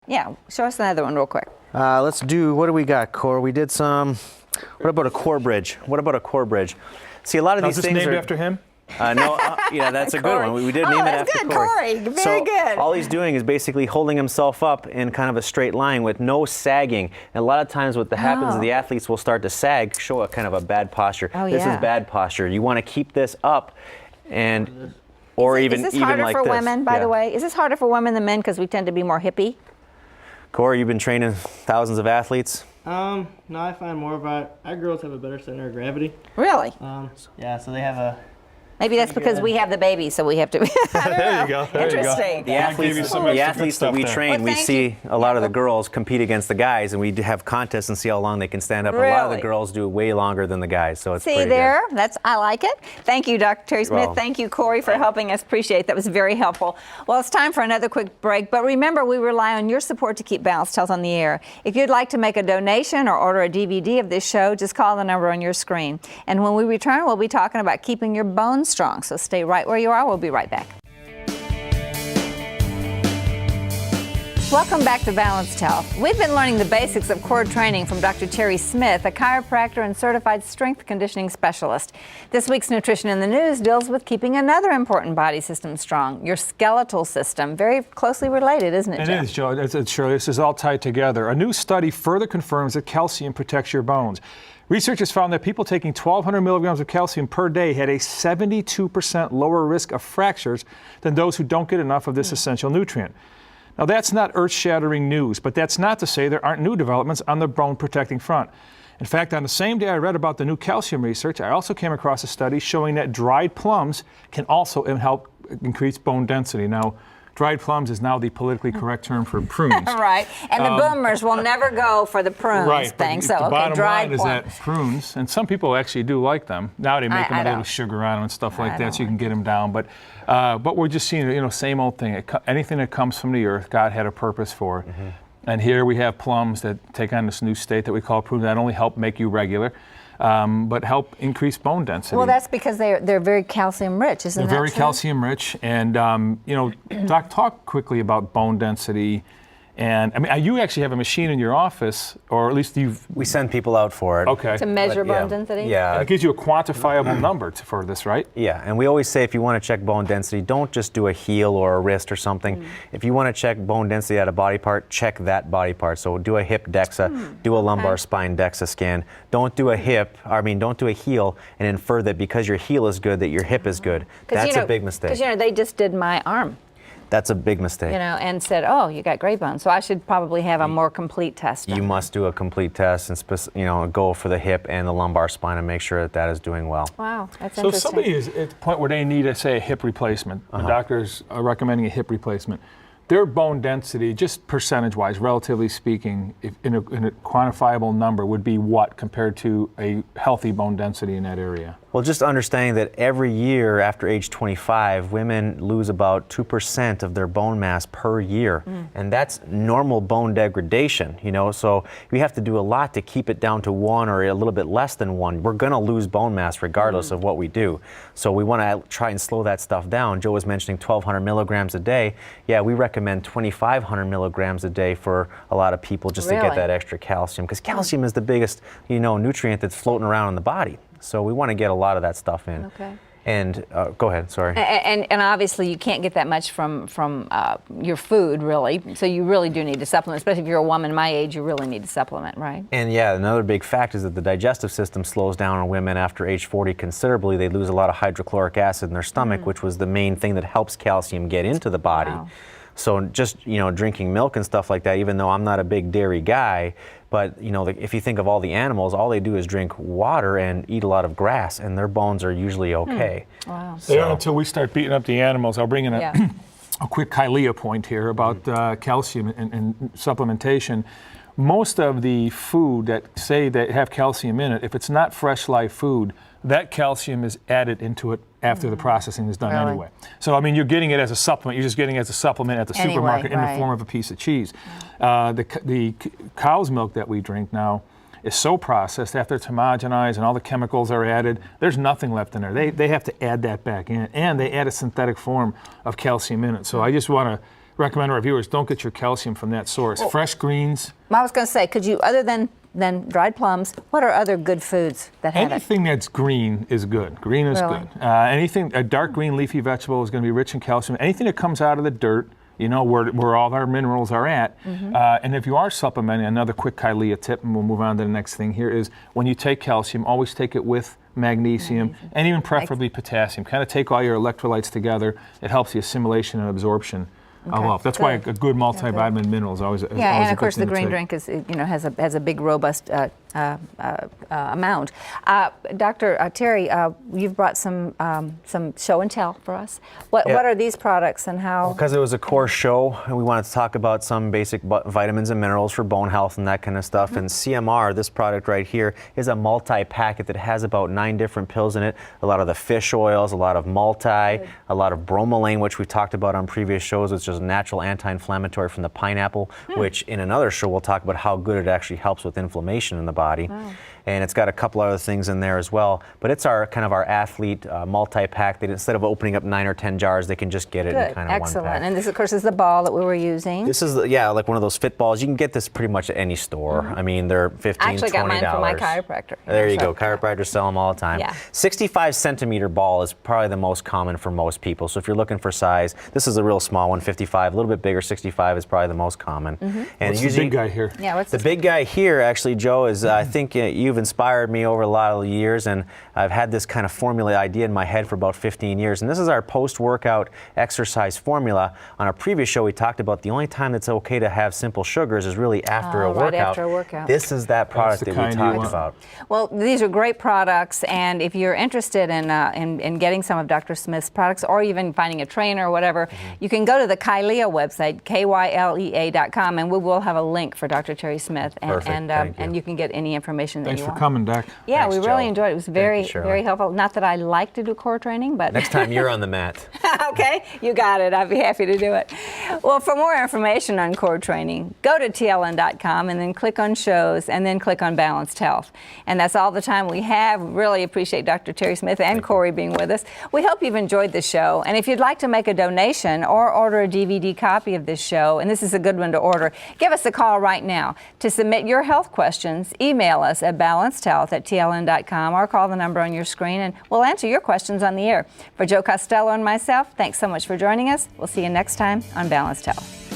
Yeah, show us another one real quick. Let's do, what do we got, core? We did some, what about a core bridge? What about a core bridge? See, a lot of these things named are after him? No, yeah, that's a good one. We did name it after good, Corey. Very good. All he's doing is basically holding himself up in kind of a straight line with no sagging. And a lot of times what happens is the athletes will start to sag, show a kind of a bad posture. This is bad posture. You want to keep this up, and or is this harder like for this. women, by the way? Is this harder for women than men because we tend to be more hippie? Corey, you've been training thousands of athletes. No, I find more about our girls have a better center of gravity. Really? Yeah, so they have a. Maybe that's because we have the baby, so we have to. There you go. Interesting. The athletes that we train, we see a lot of the girls compete against the guys, and we have contests and see how long they can stand up. Really? A lot of the girls do way longer than the guys, so it's pretty there, good. I like it. Thank you, Dr. Terry Smith. Well, thank you, Corey, for helping us. Appreciate it. That was very helpful. Well, it's time for another quick break, but remember, we rely on your support to keep Balance Tales on the air. If you'd like to make a donation or order a DVD of this show, just call the number on your screen. And when we return, we'll be talking about keeping your bones strong. So stay right where you are. We'll be right back. Welcome back to Balanced Health. We've been learning the basics of core training from Dr. Terry Smith, a chiropractor and certified strength conditioning specialist. This week's Nutrition in the News deals with keeping another important body system strong, your skeletal system. Very closely related, isn't it, Jeff? It is, Joe. It's Shirley. This is all tied together. A new study further confirms that calcium protects your bones. Researchers found that people taking 1,200 milligrams of calcium per day had a 72% lower risk of fractures than those who don't get enough of this essential nutrient. Now, that's not earth-shattering news, but that's not to say there aren't new developments on the bone-protecting front. In fact, on the same day I read about the new calcium research, I also came across a study showing that dried plums can also help increase bone density. Now, dried plums is now the politically correct term for prunes. Right, and the boomers will never go for the prunes thing. So, the bottom dried line is plums. that prunes, and some people actually do like them. Now they make them with a little sugar on them and stuff like that, so you can get them down. But we're just seeing, same old thing. Anything that comes from the earth, God had a purpose for it. Mm-hmm. And here we have plums that take on this new state that we call prunes. That only help make you regular, but help increase bone density. Well, that's because they're very calcium rich, isn't that They're very true? calcium rich. And, Doc, talk quickly about bone density. And I mean, you actually have a machine in your office, or at least we send people out for it. Okay. To measure bone density? Yeah. And it gives you a quantifiable number for this, right? Yeah, and we always say if you want to check bone density, don't just do a heel or a wrist or something. If you want to check bone density at a body part, check that body part. So do a hip DEXA, do a lumbar spine DEXA scan. Don't do a don't do a heel and infer that because your heel is good that your hip is good. That's a big mistake. Because they just did my arm. That's a big mistake. And said, oh, you got great bones. So I should probably have a more complete test done. You must do a complete test and go for the hip and the lumbar spine and make sure that is doing well. Wow, that's So interesting. if somebody is at the point where they need, say, a hip replacement, the doctors are recommending a hip replacement, their bone density, just percentage-wise, relatively speaking, in a quantifiable number, would be what compared to a healthy bone density in that area? Well, just understanding that every year after age 25, women lose about 2% of their bone mass per year. And that's normal bone degradation, so we have to do a lot to keep it down to 1 or a little bit less than 1. We're going to lose bone mass regardless of what we do. So we want to try and slow that stuff down. Joe was mentioning 1,200 milligrams a day. Yeah, we recommend 2,500 milligrams a day for a lot of people just to get that extra calcium, because calcium is the biggest, nutrient that's floating around in the body. So we want to get a lot of that stuff in. Okay. And go ahead, sorry. And obviously you can't get that much from your food, really. So you really do need to supplement, especially if you're a woman my age, you really need to supplement, right? And yeah, another big fact is that the digestive system slows down on women after age 40 considerably. They lose a lot of hydrochloric acid in their stomach, which was the main thing that helps calcium get into the body. Wow. So just, drinking milk and stuff like that, even though I'm not a big dairy guy, but, if you think of all the animals, all they do is drink water and eat a lot of grass, and their bones are usually okay. Wow. So, until we start beating up the animals, I'll bring in a quick Kylea point here about calcium and supplementation. Most of the food that have calcium in it, if it's not fresh live food, that calcium is added into it after the processing is done anyway. So, you're getting it as a supplement. You're just getting it as a supplement at the supermarket in the form of a piece of cheese. The cow's milk that we drink now is so processed, after it's homogenized and all the chemicals are added, there's nothing left in there. They have to add that back in, and they add a synthetic form of calcium in it. So I just want to recommend our viewers don't get your calcium from that source. Fresh greens. I was going to say, could you, other than dried plums, what are other good foods that have Anything that's green is good. Green is Really? good. A dark green leafy vegetable is going to be rich in calcium. Anything that comes out of the dirt, you know, where all our minerals are at. And if you are supplementing, another quick Kylia tip, and we'll move on to the next thing here, is when you take calcium, always take it with magnesium, and even preferably potassium. Kind of take all your electrolytes together. It helps the assimilation and absorption of all. That's why a good multivitamin mineral is always always and a of course good the thing to green take. drink is, you know, has a big robust amount. Dr. Terry, you've brought some show and tell for us. What are these products and how? Because it was a core show, and we wanted to talk about some basic vitamins and minerals for bone health and that kind of stuff. And CMR, this product right here, is a multi-packet that has about 9 different pills in it. A lot of the fish oils, a lot of multi, a lot of bromelain, which we talked about on previous shows, which is a natural anti-inflammatory from the pineapple, which in another show we'll talk about how good it actually helps with inflammation in the body. And it's got a couple other things in there as well. But it's our kind of our athlete multi-pack that instead of opening up 9 or 10 jars, they can just get it in kind of Excellent. one pack. And this, of course, is the ball that we were using. This is, like one of those fit balls. You can get this pretty much at any store. I mean, they're $15, $20. I actually got mine from my chiropractor. There you So- go. Chiropractors sell them all the time. Yeah. 65 centimeter ball is probably the most common for most people. So if you're looking for size, this is a real small one, 55. A little bit bigger, 65 is probably the most common. And What's the big guy here? Yeah, what's the this? big guy here, actually, Joe, is I think you've inspired me over a lot of years, and I've had this kind of formula idea in my head for about 15 years. And this is our post-workout exercise formula. On our previous show, we talked about the only time that's okay to have simple sugars is really after a right workout. after a workout. This is that product the that we kind you talked want. about. Well, these are great products, and if you're interested in getting some of Dr. Smith's products, or even finding a trainer or whatever, you can go to the Kylia website, KYLEA.com, and we will have a link for Dr. Terry Smith, Perfect. Thank you. and you can get any information that Thanks you for want. coming, Doc. Yeah, Thanks, we really Joe. enjoyed it. It was Thank very, you, Shirley. very helpful. Not that I like to do core training, but Next time you're on the mat. okay, you got it. I'd be happy to do it. Well, for more information on core training, go to tln.com and then click on shows and then click on Balanced Health. And that's all the time we have. Really appreciate Dr. Terry Smith and Corey being with us. We hope you've enjoyed the show. And if you'd like to make a donation or order a DVD copy of this show, and this is a good one to order, give us a call right now. To submit your health questions, email us at balancedhealth@tln.com or call the number on your screen, and we'll answer your questions on the air. For Joe Costello and myself, thanks so much for joining us. We'll see you next time on Balanced Health.